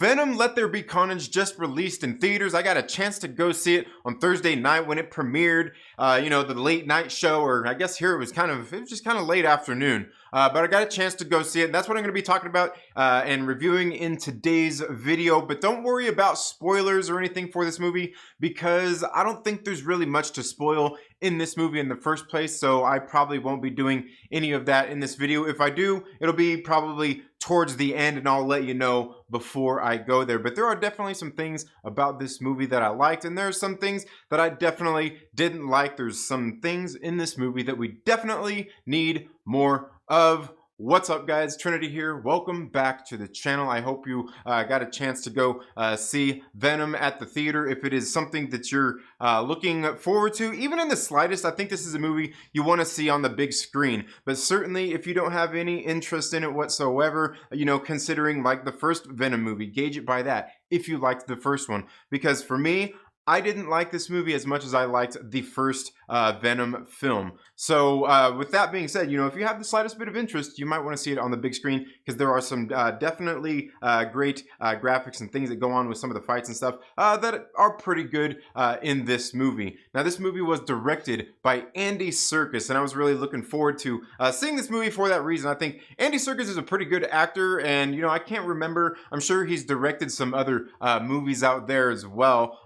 Venom Let There Be Carnage just released in theaters. I got a chance to go see it on Thursday night when it premiered. The late night show, or I guess here it was just kind of late afternoon. But I got a chance to go see it. That's what I'm going to be talking about and reviewing in today's video. But don't worry about spoilers or anything for this movie, because I don't think there's really much to spoil in this movie in the first place. So I probably won't be doing any of that in this video. If I do, it'll be probably towards the end, and I'll let you know before I go there. But there are definitely some things about this movie that I liked, and there are some things that I definitely didn't like. There's some things in this movie that we definitely need more of. What's up, guys? Trinity here. Welcome back to the channel. I hope you got a chance to go see Venom at the theater. If it is something that you're looking forward to, even in the slightest, I think this is a movie you want to see on the big screen. But certainly, if you don't have any interest in it whatsoever, considering like the first Venom movie, gauge it by that if you liked the first one. Because for me, I didn't like this movie as much as I liked the first Venom film. So with that being said, if you have the slightest bit of interest, you might want to see it on the big screen, because there are some definitely great graphics and things that go on with some of the fights and stuff that are pretty good in this movie. Now, this movie was directed by Andy Serkis, and I was really looking forward to seeing this movie for that reason. I think Andy Serkis is a pretty good actor, and I can't remember. I'm sure he's directed some other movies out there as well.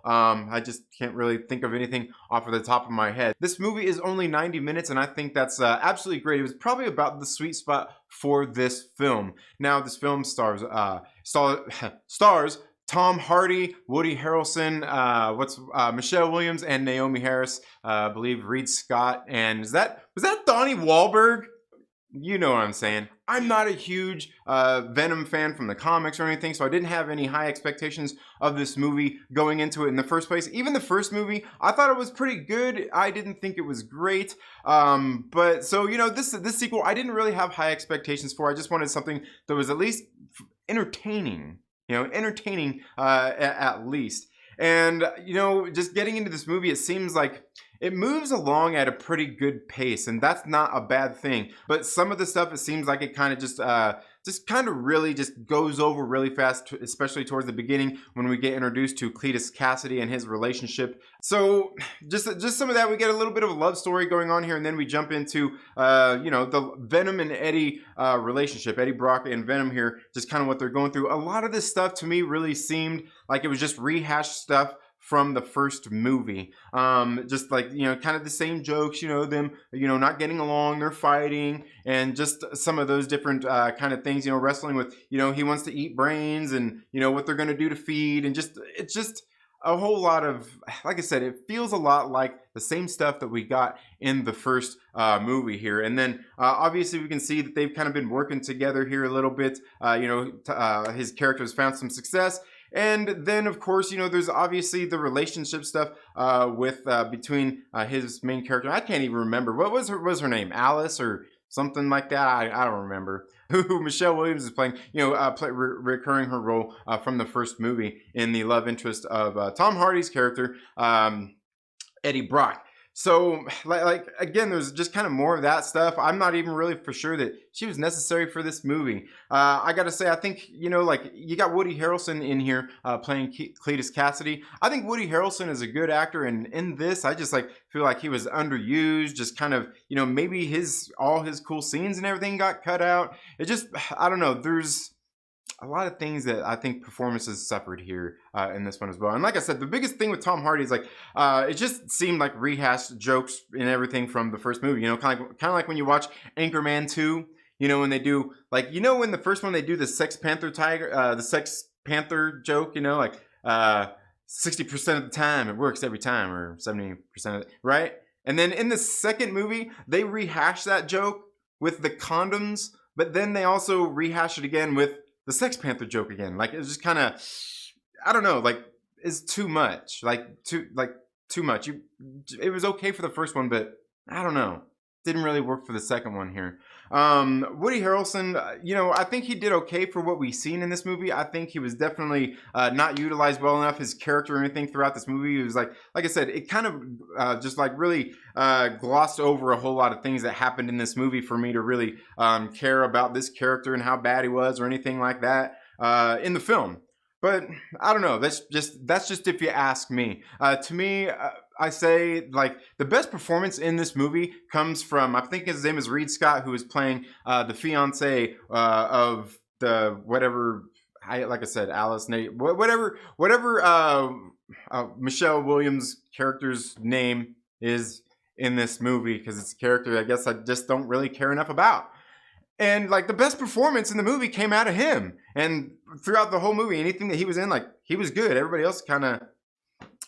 I just can't really think of anything off of the top of my head. This movie is only 90 minutes, and I think that's absolutely great. It was probably about the sweet spot for this film. Now, this film stars Tom Hardy, Woody Harrelson, Michelle Williams, and Naomi Harris. I believe Reed Scott, and was that Donnie Wahlberg? You know what I'm saying. I'm not a huge Venom fan from the comics or anything, so I didn't have any high expectations of this movie going into it in the first place. Even the first movie, I thought it was pretty good. I didn't think it was great. But so, this sequel, I didn't really have high expectations for. I just wanted something that was at least entertaining, at least. And, just getting into this movie, it seems like it moves along at a pretty good pace, and that's not a bad thing. But some of the stuff, it seems like it kind of just really goes over really fast, especially towards the beginning when we get introduced to Cletus Kasady and his relationship. So just some of that, we get a little bit of a love story going on here, and then we jump into the Venom and Eddie relationship, Eddie Brock and Venom here, just kind of what they're going through. A lot of this stuff to me really seemed like it was just rehashed stuff from the first movie. Just like, kind of the same jokes, them, not getting along, they're fighting, and just some of those different kind of things, wrestling with, he wants to eat brains, and, what they're going to do to feed, and it's just a whole lot of, like I said, it feels a lot like the same stuff that we got in the first movie here. And then obviously we can see that they've kind of been working together here a little bit. His character has found some success. And then, of course, there's obviously the relationship stuff between his main character. I can't even remember. What was her name? Alice or something like that? I don't remember. Who Michelle Williams is playing, recurring her role from the first movie in the love interest of Tom Hardy's character, Eddie Brock. So, like again, there's just kind of more of that stuff. I'm not even really for sure that she was necessary for this movie. I gotta say, I think, you got Woody Harrelson in here playing Cletus Kasady. I think Woody Harrelson is a good actor, and in this, I just feel like he was underused. Just kind of, maybe all his cool scenes and everything got cut out. It just, I don't know. There's a lot of things that I think performances suffered here in this one as well. And like I said, the biggest thing with Tom Hardy is it just seemed like rehashed jokes and everything from the first movie. Kind of like when you watch Anchorman 2, when they do when the first one they do the Sex Panther joke, 60% of the time it works every time, or 70% of it, right? And then in the second movie, they rehash that joke with the condoms, but then they also rehash it again with the Sex Panther joke again. It's just kind of, I don't know, it's too much. Too much. It was okay for the first one, but I don't know. Didn't really work for the second one here. Woody Harrelson, I think he did okay for what we've seen in this movie. I think he was definitely not utilized well enough. His character or anything throughout this movie, it was like I said, it kind of just really glossed over a whole lot of things that happened in this movie for me to really care about this character and how bad he was or anything like that in the film. But I don't know. That's just if you ask me. To me, I say like the best performance in this movie comes from, I think his name is Reed Scott, who is playing the fiance of the whatever. Like I said, Alice, Nate, whatever Michelle Williams' character's name is in this movie, because it's a character I guess I just don't really care enough about. And like the best performance in the movie came out of him. And throughout the whole movie, anything that he was in, like he was good. Everybody else kind of.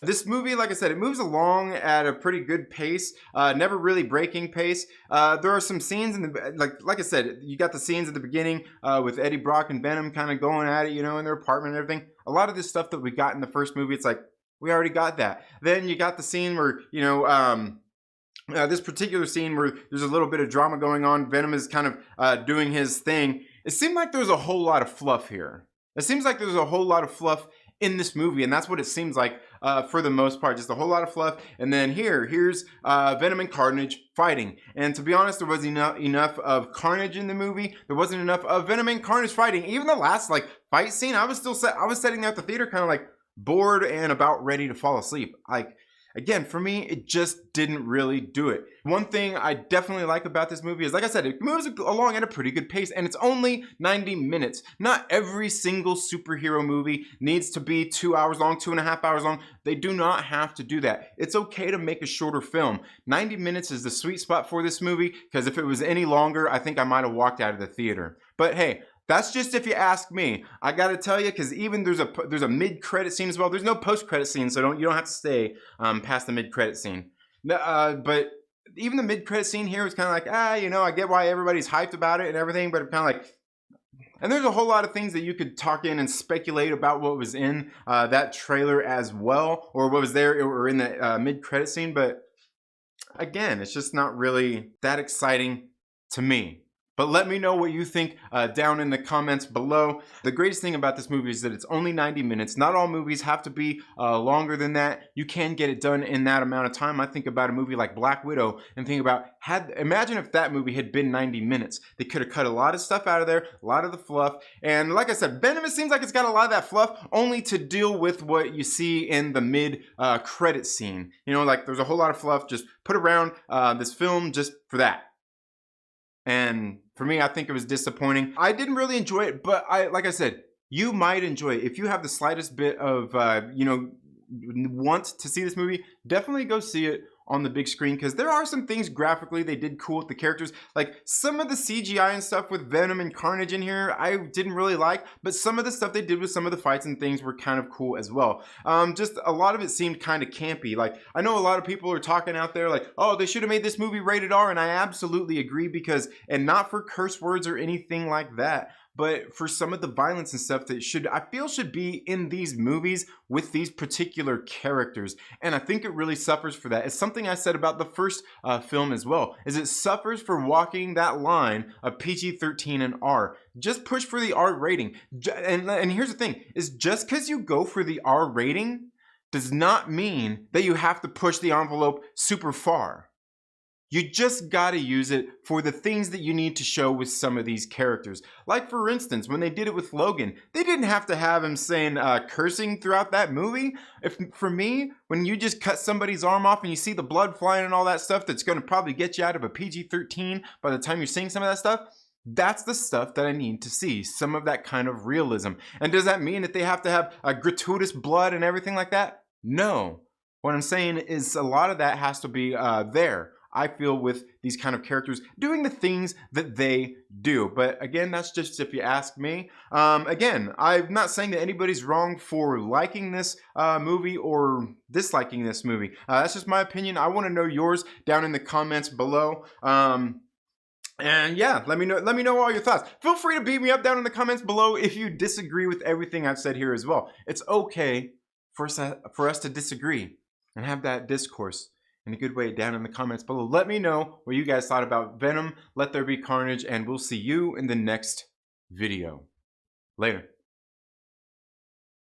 This movie, like I said, it moves along at a pretty good pace, never really breaking pace. There are some scenes in the like I said, you got the scenes at the beginning with Eddie Brock and Venom kind of going at it, you know, in their apartment and everything. A lot of this stuff that we got in the first movie, it's like we already got that. Then you got the scene where this particular scene where there's a little bit of drama going on. Venom is kind of doing his thing. It seemed like there's a whole lot of fluff here. It seems like there's a whole lot of fluff in this movie, and that's what it seems like for the most part. Just a whole lot of fluff. And then here's Venom and Carnage fighting. And to be honest, there wasn't enough of Carnage in the movie. There wasn't enough of Venom and Carnage fighting. Even the last like fight scene, I was sitting there at the theater kind of like bored and about ready to fall asleep. Like, again, for me, it just didn't really do it. One thing I definitely like about this movie is, like I said, it moves along at a pretty good pace, and it's only 90 minutes. Not every single superhero movie needs to be 2 hours long, 2.5 hours long. They do not have to do that. It's okay to make a shorter film. 90 minutes is the sweet spot for this movie, because if it was any longer, I think I might have walked out of the theater. But hey, that's just if you ask me. I gotta tell you, because even there's a mid-credit scene as well. There's no post-credit scene, so you don't have to stay past the mid-credit scene. But even the mid-credit scene here was kind of like, I get why everybody's hyped about it and everything, but kind of like, and there's a whole lot of things that you could talk in and speculate about what was in that trailer as well, or what was there or in the mid-credit scene. But again, it's just not really that exciting to me. But let me know what you think down in the comments below. The greatest thing about this movie is that it's only 90 minutes. Not all movies have to be longer than that. You can get it done in that amount of time. I think about a movie like Black Widow and think about, imagine if that movie had been 90 minutes. They could have cut a lot of stuff out of there, a lot of the fluff. And like I said, Venom, it seems like it's got a lot of that fluff only to deal with what you see in the mid-credit scene. You know, like there's a whole lot of fluff just put around this film just for that. And for me, I think it was disappointing. I didn't really enjoy it, but like I said, you might enjoy it. If you have the slightest bit of, want to see this movie, definitely go see it on the big screen, because there are some things graphically they did cool with the characters. Like some of the CGI and stuff with Venom and Carnage in here, I didn't really like, but some of the stuff they did with some of the fights and things were kind of cool as well. Just a lot of it seemed kind of campy. Like I know a lot of people are talking out there like, oh, they should have made this movie rated R, and I absolutely agree, because, and not for curse words or anything like that, but for some of the violence and stuff that I feel should be in these movies with these particular characters. And I think it really suffers for that. It's something I said about the first film as well, is it suffers for walking that line of PG-13 and R. Just push for the R rating. And here's the thing, is just because you go for the R rating does not mean that you have to push the envelope super far. You just gotta use it for the things that you need to show with some of these characters. Like for instance, when they did it with Logan, they didn't have to have him saying cursing throughout that movie. For me, when you just cut somebody's arm off and you see the blood flying and all that stuff, that's gonna probably get you out of a PG-13 by the time you're seeing some of that stuff. That's the stuff that I need to see, some of that kind of realism. And does that mean that they have to have gratuitous blood and everything like that? No. What I'm saying is a lot of that has to be there. I feel with these kind of characters doing the things that they do. But again, that's just if you ask me. Again, I'm not saying that anybody's wrong for liking this movie or disliking this movie. That's just my opinion. I want to know yours down in the comments below. And yeah, let me know all your thoughts. Feel free to beat me up down in the comments below if you disagree with everything I've said here as well. It's okay for us to disagree and have that discourse in a good way down in the comments below. Let me know what you guys thought about Venom, Let There Be Carnage, and we'll see you in the next video. Later.